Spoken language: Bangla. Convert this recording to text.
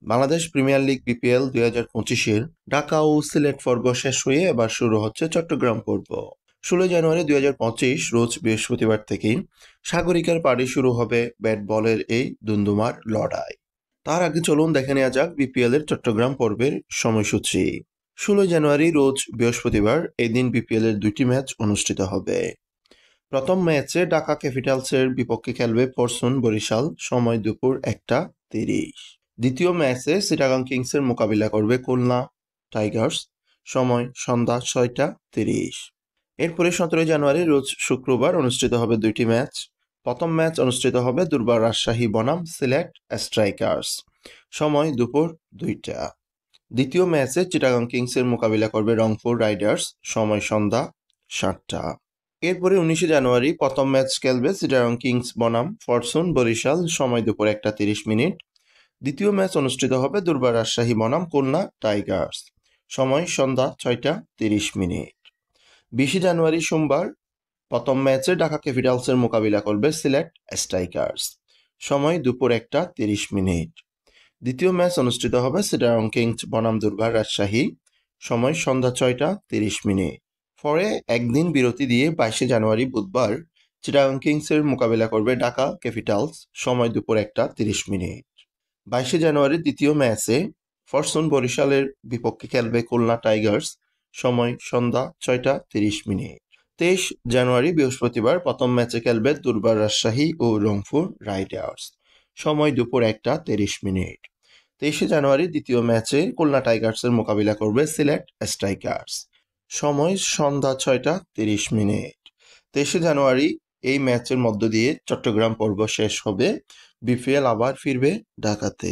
বাংলাদেশ প্রিমিয়ার লিগ বিপিএল 2025-এর ঢাকা ও সিলেট পর্ব শেষ হয়ে এবার শুরু হচ্ছে চট্টগ্রাম পর্ব। 16 জানুয়ারি 2025 রোজ বৃহস্পতিবার থেকেই সাগরিকার পাড়ে শুরু হবে ব্যাট বলের এই দুন্দুমার লড়াই। তার আগে চলুন দেখে নেওয়া যাক বিপিএল এর চট্টগ্রাম পর্বের সময়সূচি। 16 জানুয়ারি রোজ বৃহস্পতিবার এই দিন বিপিএল এর দুইটি ম্যাচ অনুষ্ঠিত হবে। প্রথম ম্যাচে ঢাকা ক্যাপিটালসের বিপক্ষে খেলবে ফরচুন বরিশাল, সময় দুপুর 1:30। দ্বিতীয় ম্যাচে চিটাগং কিংসের মোকাবিলা করবে খুলনা টাইগার্স, সময় সন্ধ্যা 6:30। এরপরে 17 জানুয়ারি রোজ শুক্রবার অনুষ্ঠিত হবে দুইটি ম্যাচ। প্রথম ম্যাচ অনুষ্ঠিত হবে দুর্বার রাজশাহী বনাম সিলেট স্ট্রাইকার্স, সময় দুপুর 2টা। দ্বিতীয় ম্যাচে চিটাগং কিংসের মোকাবিলা করবে রংপুর রাইডার্স, সময় সন্ধ্যা 7টা। এরপরে 19 জানুয়ারি প্রথম ম্যাচ খেলবে চিটাগং কিংস বনাম ফরচুন বরিশাল, সময় দুপুর 1:30। দ্বিতীয় ম্যাচ অনুষ্ঠিত হবে দুর্বার রাজশাহী বনাম খুলনা টাইগার্স, সময় সন্ধ্যা 6:30। 20 জানুয়ারি সোমবার প্রথম ম্যাচে ঢাকা ক্যাপিটালসের মোকাবিলা করবে সিলেট স্ট্রাইকার্স, সময় দুপুর 1:30। দ্বিতীয় ম্যাচ অনুষ্ঠিত হবে চিটাগং কিংস বনাম দুর্বার রাজশাহী, সময় সন্ধ্যা 6:30। পরে একদিন বিরতি দিয়ে 22 জানুয়ারি বুধবার চিটাগং কিংসের মোকাবিলা করবে ঢাকা ক্যাপিটালস, সময় দুপুর 1:30। 22 জানুয়ারি দ্বিতীয় ম্যাচে ফরচুন বরিশালের বিপক্ষে খেলবে খুলনা টাইগার্স, সময় সন্ধ্যা 6:30। 23 জানুয়ারি বৃহস্পতিবার প্রথম ম্যাচে খেলবে দুর্বার রাজশাহী ও রংপুর রাইডার্স, সময় দুপুর 1:30। 23 জানুয়ারি দ্বিতীয় ম্যাচে খুলনা টাইগার্সের মোকাবিলা করবে সিলেট স্ট্রাইকার্স, সময় সন্ধ্যা 6:30। 23 জানুয়ারি এই ম্যাচের মধ্য দিয়ে চট্টগ্রাম পর্ব শেষ হবে, বিপিএল আবার ফিরবে ঢাকাতে।